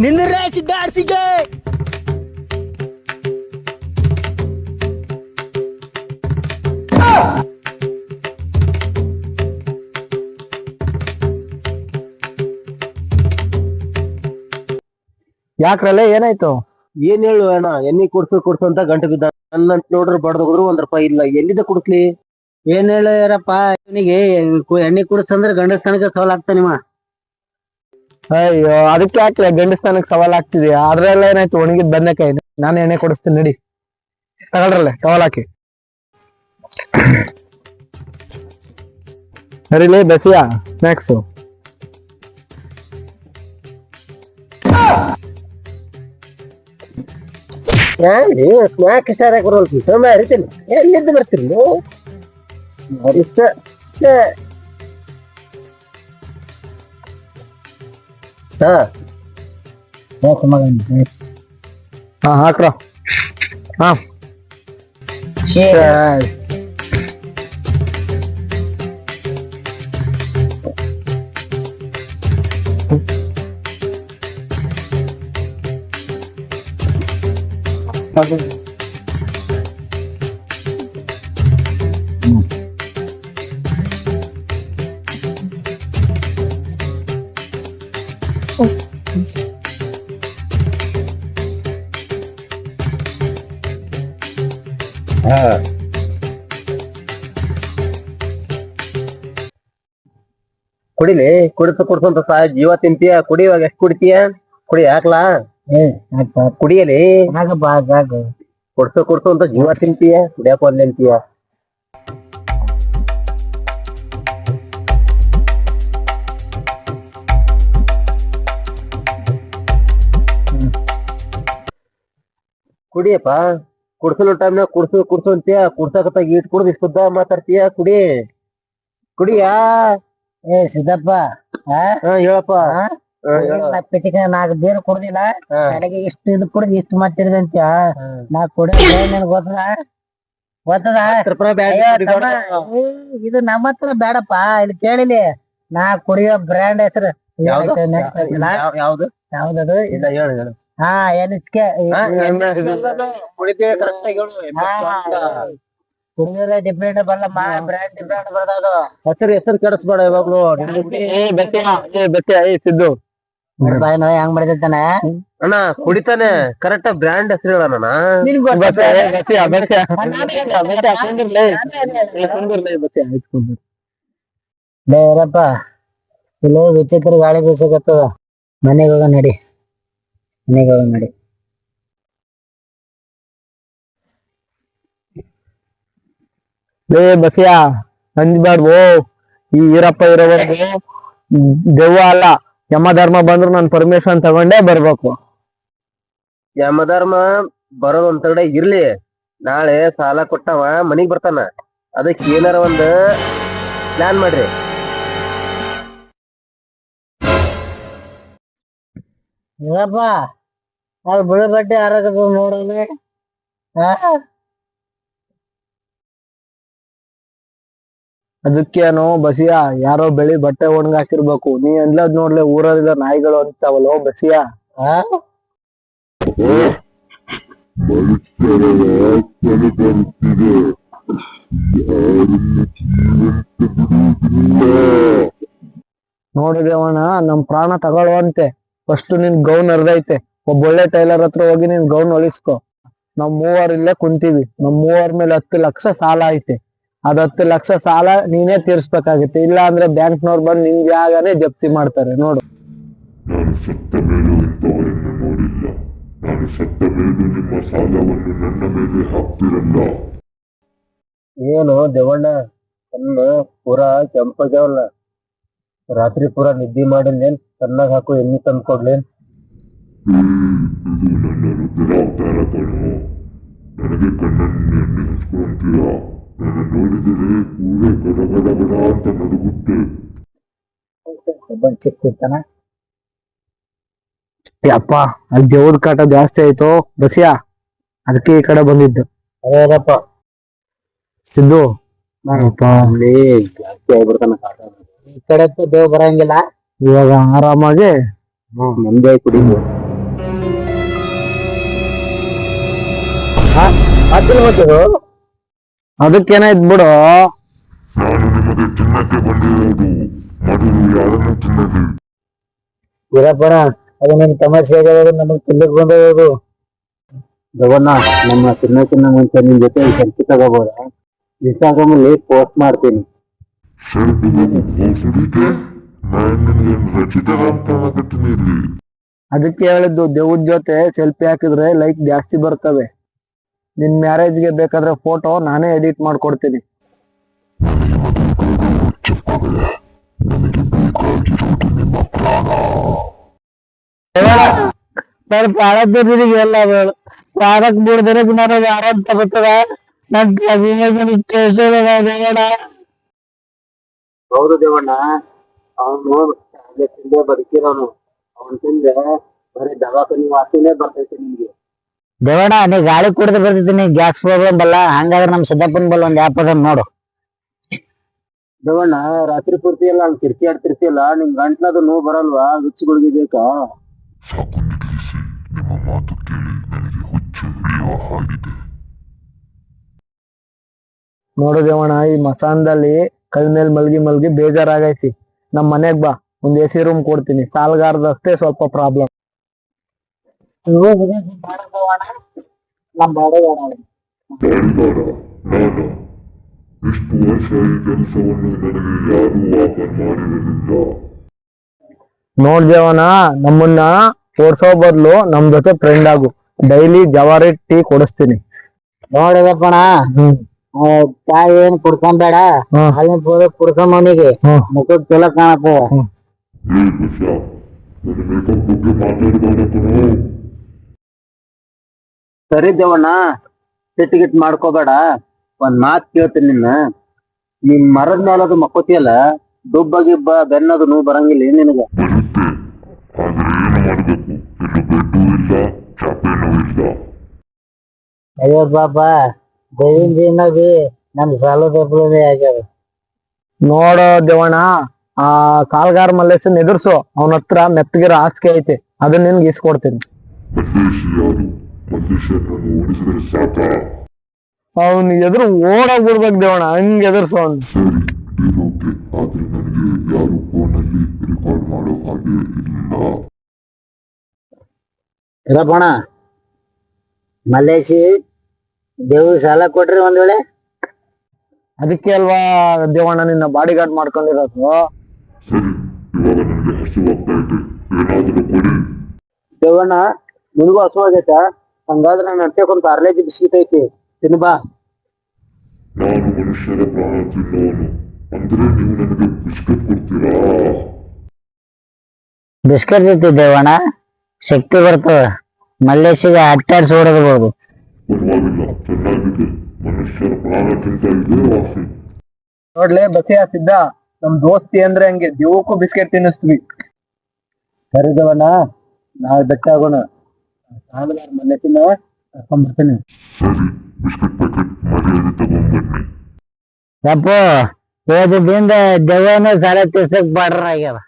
ನಿಂದ್ರೆ ಸಿದ್ದಾಡ್ಸಿಗೆ ಯಾಕ್ರಲ್ಲ ಏನಾಯ್ತು? ಏನ್ ಹೇಳು ಅಣ್ಣ, ಎಣ್ಣೆ ಕೊಡ್ಸು ಅಂತ ಗಂಟೆ ಬಿದ್ದ. ನನ್ನ ನೋಡ್ರಿ ಬಡ್ದೋದ್ರು ₹1 ಇಲ್ಲ. ಎಲ್ಲಿದ್ದ ಕುಡಿಸ್ಲಿ? ಏನ್ ಹೇಳಾರಪ್ಪ ಇವನಿಗೆ ಎಣ್ಣೆ ಕುಡಿಸ್ತಂದ್ರೆ ಗಂಡಸ್ತನಕ್ಕೆ ಸವಾಲ್ ಆಗ್ತಾನಿವ. ಅಯ್ಯೋ ಅದಕ್ಕೆ ಯಾಕೆ ಗಂಡಸ್ತಾನಕ್ ಸವಾಲ್ ಆಗ್ತಿದ್ಯಾ? ಅದ್ರೆಲ್ಲ ಏನಾಯ್ತು? ಒಣಗಿದ್ ಬದನೆಕಾಯಿ ನಾನು ಎಣ್ಣೆ ಕೊಡಿಸ್ತೀನಿ ನಡಿ. ತಗೊಳ್ರಲ್ಲೇ ಟವಲ್ ಹಾಕಿ. ಸರಿಲೇ ಬಸಿಯಾ ಸ್ನಾಕ್ಸು. ಸ್ನಾಕ್ ಇಷ್ಟ ಕೊಡಲ್ತಿ ಸಮಯ ಅರಿತೀನಿ. ಎಲ್ಲಿಂದ ಬರ್ತೀರಿ ಇಷ್ಟ ಹಾ ಹಾಕ್ರ. ಹಾ ಕುಡಿಲಿ. ಕುಡಿಸಂತ ಜೀವ ತಿಂತೀಯ. ಕುಡಿ. ಇವಾಗ ಎಷ್ಟು ಕುಡಿತೀಯ? ಕುಡಿ. ಹಾಕ್ಲಾ? ಕುಡಿಯಲಿ. ಕೊಡ್ಸು ಅಂತ ಜೀವ ತಿಂತೀಯ. ಕುಡಿಯಾಕ ಒಲ್ಲೆ ಅಂತೀಯ. ಕುಡಿಯಪ್ಪ. ಕುಡ್ಸಲು ಟೈಮ್ನಾಗ ಕುಡ್ಸು ಅಂತೀಯ. ಕುಡ್ಸಕತ್ತಾಗ ಈಟ್ ಕುಡ್ದು ಇಷ್ಟುದ್ದ ಮಾತಾಡ್ತೀಯ. ಕುಡಿಯಾ? ಸಿದ್ದಪ್ಪ ಹೇಳಪ್ಪ. ನಾಲ್ಕು ಬೇರು ಕುಡ್ದಿಲ್ಲ, ನನಗೆ ಇಷ್ಟು ಇದು ಕುಡ್ದು ಇಷ್ಟು ಮಾತಿರಿದಂತ. ನಾ ಕುಡಿಯ ಗೊತ್ತದ ಇದು ನಮ್ಮ ಹತ್ರ ಬೇಡಪ್ಪ. ಇಲ್ಲಿ ಕೇಳಿಲಿ, ನಾ ಕುಡಿಯೋ ಬ್ರ್ಯಾಂಡ್ ಹೆಸರು ಯಾವ್ದು? ಯಾವ್ದದು? ಇಲ್ಲ ಹೇಳು. ಹಾ ಏನಕ್ಕೆ ಕುಡಿಯೋದೇ ಡಿಫ್ರೆಂಟ್ ಬರಲ್ಲಮ್ಮ, ಬ್ರ್ಯಾಂಡ್ ಡಿಫ್ರೆಂಟ್ ಬರ್ತದ. ಹೆಸರು ಕೆಡಿಸ್ಬೇಡ ಇವಾಗ್ಲು. ಸಿದ್ದು ಬಾಯ್ನ ಹೆಂಗ್ ಮಾಡಿದ್ದಾನೆ ಅಣ್ಣ. ಕುಡಿತಾನೆ ಕರೆಕ್ಟ್ ಬ್ರ್ಯಾಂಡ್ ಹೆಸರು ಹೇಳಣ್ಣ. ಬೇರಪ್ಪ ಇಲ್ಲಿ ವಿಚಿತ್ರ ಗಾಳಿ ಬೀಸಕತ್ತದ. ಮನೆಗೆ ಹೋಗ ನಡಿ. ಲೇ ಬಸಿಯಾ ಅಂದ್ಬಾರ್ದು. ಈ ಈರಪ್ಪ ಇರೋವರೆಗೂ ದೆವ್ವ ಅಲ್ಲ, ಯಮಧರ್ಮ ಬಂದ್ರು ನಾನು ಪರ್ಮಿಷನ್ ತಗೊಂಡೇ ಬರ್ಬೇಕು. ಯಮಧರ್ಮ ಬರೋದ್ ಒಂದ್ ಕಡೆ ಇರ್ಲಿ, ನಾಳೆ ಸಾಲ ಕೊಟ್ಟವ ಮನಿಗ್ ಬರ್ತಾನ. ಅದಕ್ಕೆ ಏನಾರ ಒಂದ್ ಪ್ಲಾನ್ ಮಾಡ್ರಿ. ಇರಪ್ಪ ಅದು ಬಿಳಿ ಬಟ್ಟೆ ಆರಾಗದ ನೋಡಲಿ. ಅದಕ್ಕೇನು ಬಸಿಯಾ, ಯಾರೋ ಬೆಳಿ ಬಟ್ಟೆ ಒಣಗಾಕಿರ್ಬೇಕು. ನೀ ಎಲ್ಲದ್ ನೋಡ್ಲೆ ಊರಲ್ಲಿರೋ ನಾಯಿಗಳು ಅಂತಾವಲ್ಲೋ ಬಸಿಯಾ. ನೋಡಿದೇವಣ್ಣ, ನಮ್ ಪ್ರಾಣ ತಗೊಳ್ಳುವಂತೆ ಫಸ್ಟ್ ನಿನ್ ಗೌನ್ ಹರಿದೈತೆ. ಒಬ್ಬೊಳ್ಳೆ ಟೈಲರ್ ಹತ್ರ ಹೋಗಿ ನಿನ್ ಗೌನ್ ಹೊಲಿಸ್ಕೊ. ನಾವ್ 3 ಇಲ್ಲೇ ಕುಂತೀವಿ. ನಮ್ 3 ಮೇಲೆ 10 ಲಕ್ಷ ಸಾಲ ಐತೆ. ಅದ್ 10 ಲಕ್ಷ ಸಾಲ ನೀನೇ ತೀರ್ಸ್ಬೇಕಾಗುತ್ತೆ. ಇಲ್ಲ ಅಂದ್ರೆ ಬ್ಯಾಂಕ್ನವ್ರು ಬಂದು ನಿನ್ ಜಾಗನೇ ಜಪ್ತಿ ಮಾಡ್ತಾರೆ ನೋಡು. ನಾನು ಸತ್ತ ಮೇಲೂ ಇಂಥವರನ್ನು ನೋಡಿಲ್ಲ. ನಾನು ಸತ್ತ ಮೇಲೂ ನಿಮ್ಮ ಸಾಲವನ್ನು ನನ್ನ ಮೇಲೆ ಹಾಕ್ತಿರಲ್ಲ. ಏನು ದೇವಣ್ಣ, ಕಣ್ಣು ಪೂರಾ ಕೆಂಪಾಗ್ಯಾವಲ್ಲ. ರಾತ್ರಿ ಪೂರಾ ನಿದ್ದೆ ಮಾಡಿಲ್ಲೇನ್? ಕಣ್ಣಾಗ ಹಾಕು ಎಣ್ಣೆ ತಂದು ಕೊಡ್ಲೇನ್? ಇದು ನನ್ನ ರುದ್ರಾವತಾರ ಕಣೋ. ನನಗೆ ಕಣ್ಣನ್ನು ಎಣ್ಣೆ ಹಚ್ಕೊಂತೀಯ? ನನ್ನ ನೋಡಿದರೆ ಕೂಡೆ ಗಡಗಡಗಡ ಅಂತ ನಡುಗುತ್ತೆ. ಯಪ್ಪ, ಅಲ್ಲಿ ದೇವ್ರ ಕಾಟ ಜಾಸ್ತಿ ಆಯ್ತು ಬಸಿಯಾ, ಅದಕ್ಕೆ ಈ ಕಡೆ ಬಂದಿದ್ದು. ಅದೇನಪ್ಪ ಸಿದ್ದು, ಅಲ್ಲಿ ಜಾಸ್ತಿ ಆಗ್ಬಿಡ್ತಾನ ಕಾಟ. ಈ ಕಡೆ ದೇವ್ ಬರಂಗಿಲ್ಲ. ಇವಾಗ ಆರಾಮಾಗಿ ನಮ್ದೇ ಕುಡಿದು ಅದಕ್ಕೇನಾಯ್ತು ಬಿಡು. ನಾನು ನಿಮಗೆ ತಿನ್ನಕ್ಕೆ ಬಂದಿರೋದು, ಮೊದಲು ಯಾರನ್ನು ತಿನ್ನಲಿ? ಇರಪ್ಪಣ ಅದು ನಿನ್ ತಮಾಷೆ ಆಗೋದು ನಮಗ್ ತಿನ್ನಕ್ ಬಂದೋದು. ದೇವಣ್ಣ, ನಮ್ಮ ತಿನ್ನಕ್ಕಿನ್ನ ಮುಂಚೆ ನಿಮ್ ಜೊತೆ ಸೆಲ್ಫಿ ತಗೋಬೋದ? ಇನ್ಸ್ಟಾಗ್ರಾಮ್ ಅಲ್ಲಿ ಪೋಸ್ಟ್ ಮಾಡ್ತೀನಿ. ಸೆಲ್ಫಿಗೆ ಹೋಗ್ಸಲಿಕ್ಕೆ ನಾನು ನಿಮಗೆ ರಚಿತರಾಮ್ ಕಾಣಕತ್ತೀನಿ ಇಲ್ಲಿ. ಅದಕ್ಕೆ ಹೇಳಿದ್ದು, ದೇವ್ರ ಜೊತೆ ಸೆಲ್ಫಿ ಹಾಕಿದ್ರೆ ಲೈಕ್ ಜಾಸ್ತಿ ಬರ್ತವೆ. ನಿನ್ ಮ್ಯಾರೇಜ್ಗೆ ಬೇಕಾದ್ರೆ ಫೋಟೋ ನಾನೇ ಎಡಿಟ್ ಮಾಡ್ಕೊಡ್ತೀನಿ. ಸರ್ ಪ್ರಾಣಕ್ಕೆ ಎಲ್ಲ ಬೇಳು ಪ್ರಾಣಕ್ ಬಿಡ್ದಿರಕ್ ನನಗೆ ಆರಾಮ್ ತಗೋತದ. ನನ್ ಹೌದು ದೇವಣ್ಣ, ಅವನು ತಿಂದೆ ಬದುಕಿರೋನು. ಅವನ್ ತಿಂದ್ರೆ ಬರೀ ದವಾಖಾನಿ ವಾಸನೆ ಬರ್ತೈತೆ ನಿಮ್ಗೆ. ದೇವಣ್ಣ ನೀ ಗಾಳಿ ಕುಡಿದು ಬರ್ತಿದ್ದೀನಿ, ಗ್ಯಾಸ್ ಪ್ರಾಬ್ಲಮ್ ಬಲ್ಲ. ಹಂಗಾದ್ರೆ ನಮ್ ಸಿದ್ದಪ್ಪನ್ ಬಲ್ಲ ಒಂದ್ ಆ್ಯಪ್ ಅದ ನೋಡು. ದೇವಣ್ಣ, ರಾತ್ರಿ ಪೂರ್ತಿ ಎಲ್ಲ ಹಂಗ್ ಕಿರ್ಕಿ ಆಡ್ತಿರ್ತಿಯಲ್ಲ, ನಿಮ್ ಗಂಟ್ಲದು ನೋವು ಬರಲ್ವಾ? ಹುಚ್ಚುಗಳಿಗೆ ಬೇಕಾ? ಸಾಕು ನಿಲ್ಲಿಸಿ, ನಿಮ್ಮ ಮಾತು ಕೇಳಿ ನನಗೆ ಹುಚ್ಚು ಹಿಡಿಯುವ ಹಾಗಿದೆ. ನೋಡು ದೇವಣ್ಣ, ಈ ಮಸಾನ್ದಲ್ಲಿ ಕಲ್ ಮೇಲ್ ಮಲ್ಗಿ ಮಲ್ಗಿ ಬೇಜಾರಾಗೈತಿ. ನಮ್ ಮನೆಗ್ ಬಾ, ಒಂದ್ ಎಸಿ ರೂಮ್ ಕೊಡ್ತೀನಿ. ಸಾಲ್ಗಾರ್ದಷ್ಟೇ ಸ್ವಲ್ಪ ಪ್ರಾಬ್ಲಮ್. ನಮ್ ಬಾಡಿಗಾರ ಬಾಡಿಗಾರ ನಾನು? ಇಷ್ಟು ವರ್ಷ ಈ ಕೆಲಸವನ್ನು ನನಗೆ ಯಾರೂ ಆಫರ್ ಮಾಡಿರಲಿಲ್ಲ. ನೋಡ್ ದೇವಣ್ಣ, ನಮ್ಮನ್ನ ಓಡ್ಸೋ ಬದ್ಲು ನಮ್ ಜೊತೆ ಫ್ರೆಂಡ್ ಆಗು. ಡೈಲಿ ಜವಾರಿ ಟೀ ಕೊಡಿಸ್ತೀನಿ. ನೋಡಿದಪ್ಪಣ, ಚಾ ಏನ್ ಕುಡ್ಕೊಂಬೇಡ, ಹಾಲಿನ ಪೂರ ಕುಡ್ಕೊಂಬನಿಗೆ ಮುಖಕ್ ಚಲೋ ಕಾಣತ್ತ. ಏ ಬಸ, ನನ್ನ ಮೇಕಪ್ ಬಗ್ಗೆ ಮಾತಾಡಿದವನಪ್ಪನು. ಸರಿ ದೇವಣ್ಣ, ಸಿಟ್ಟಿಗಿಟ್ ಮಾಡ್ಕೋಬೇಡ. ಒಂದ್ ಮಾತ್ ಕೇಳ್ತೀನಿ ನಿನ್ನ. ನಿಮ್ ಮರದ ಮೇಲದು ಮಕ್ಕೋತಿಯಲ್ಲ, ದುಬ್ಬ ಗಿಬ್ಬ ಬೆನ್ನದು ನೋವು ಬರಂಗಿಲ್ಲ ನಿನಗ? ಬರುತ್ತೆ, ಆದ್ರೆ ಏನು ಮಾಡ್ಬೇಕು? ಇಲ್ಲಿ ಬೆಡ್ಡು ಇಲ್ಲ, ಚಾಪೇನೂ ಇಲ್ಲ. ಅಯ್ಯೋ ಬಾಬಾ, ದೇವಿನ ಜೀವನ ಬಿ ನಮ್ ಸಾಲದೇ ಆಗ್ಯಾವ. ನೋಡೋ ದೇವಣ್ಣ, ಆ ಸಾಲ್ಗಾರ ಮಲ್ಲೇಶನ್ ಎದುರ್ಸು. ಅವನ ಹತ್ರ ಮೆತ್ತಗಿರೋ ಹಾಸಿಗೆ ಐತೆ, ಅದನ್ನ ನಿನ್ಗೆ ಇಸ್ಕೊಡ್ತೀನಿ. ಮಲ್ಲೇಶ್ ಯಾರು? ಮಲ್ಲೇಶನನ್ನು ಓಡಿಸಿದ್ರೆ ಸಾಕಾ? ಅವ್ನ ಎದುರು ಓಡೋಗ್ಬಿಡ್ಬೇಕು ದೇವಣ್ಣ, ಹಂಗ್ ಎದುರ್ಸು ಅವ್ನು. ಸರಿ, ಡೀಲ್ ಓಕೆ. ಆದ್ರೆ ನನಗೆ ಯಾರು ಫೋನಲ್ಲಿ ರೆಕಾರ್ಡ್ ಮಾಡೋ ಹಾಗೆ ಇಲ್ಲ. ಇರಪ್ಪಣ, ಮಲ್ಲೇಶಿ ದೇವ್ರ ಸಾಲ ಕೊಟ್ರಿ ಒಂದ್ ವೇಳೆ? ಅದಕ್ಕೆ ಅಲ್ವಾ ದೇವಣ್ಣ ನಿನ್ನ ಬಾಡಿ ಗಾರ್ಡ್ ಮಾಡ್ಕೊಂಡಿರೋದು. ಸರಿ, ಇವಾಗ ನನಗೆ ಹಸಿವಾಗ್ತಾ ಇದೆ, ಏನಾದರೂ ಕೊಡಿ. ದೇವಣ್ಣ, ನಿನಗೂ ಹಸುವಾಗೈತಾ? ಹಂಗಾದ್ರೆ ನನ್ನ ಹೊಟ್ಟೆಗೊಂದು ಪಾರ್ಲೇಜಿ ಬಿಸ್ಕಿಟ್ ಐತಿ, ತಿನ್ಬಾ. ನಾನು ಮನುಷ್ಯರ ಪ್ರಾಣ ತಿನ್ನೋನು, ಅಂದ್ರೆ ನೀವು ನನಗೆ ಬಿಸ್ಕೆಟ್ ಕೊಡ್ತೀರಾ? ಬಿಸ್ಕೆಟ್ ಇಟ್ಟಿದ್ದೇವಣ್ಣ, ಶಕ್ತಿ ಬರ್ತದ. ಮಲ್ಲೇಶಿಗೆ ಅಟ್ಟಾಡ್ಸಿ ಹೊಡೆದಬಹುದು. ಪರವಾಗಿಲ್ಲ, ಚೆನ್ನಾಗಿದೆ. ಮನುಷ್ಯರ ಪ್ರಾಣ ತಿಂತ ಇದೆ ವಾಸಿ. ನೋಡ್ಲೆ ಬಸಿ ಸಿದ್ದ, ನಮ್ ದೋಸ್ತಿ ಅಂದ್ರೆ ಹಂಗೆ ದೇವಕ್ಕೂ ಬಿಸ್ಕೆಟ್ ತಿನ್ನಿಸ್ತೀವಿ. ಸರಿ ದೇವಣ್ಣ, ನಾಳೆ ಬೆಟ್ಟ ಆಗೋಣ. ಆಮೇಲೆ ಮಲ್ಲೇಶಿನ ಕರ್ಕೊಂಡ್ಬರ್ತೀನಿ. ಸರಿ, ಬಿಸ್ಕೆಟ್ ಪ್ಯಾಕೆಟ್ ಮರ್ಯಾದೆ ತಗೊಂಡ್ಬನ್ನಿ. ಯಪ್ಪು, ಓದಿದಿಂದ ದೆವ್ವನ ಸಾಲ ತೀರ್ಸಕ್ ಬಾಡ್ರ ಆಗ್ಯಾವ.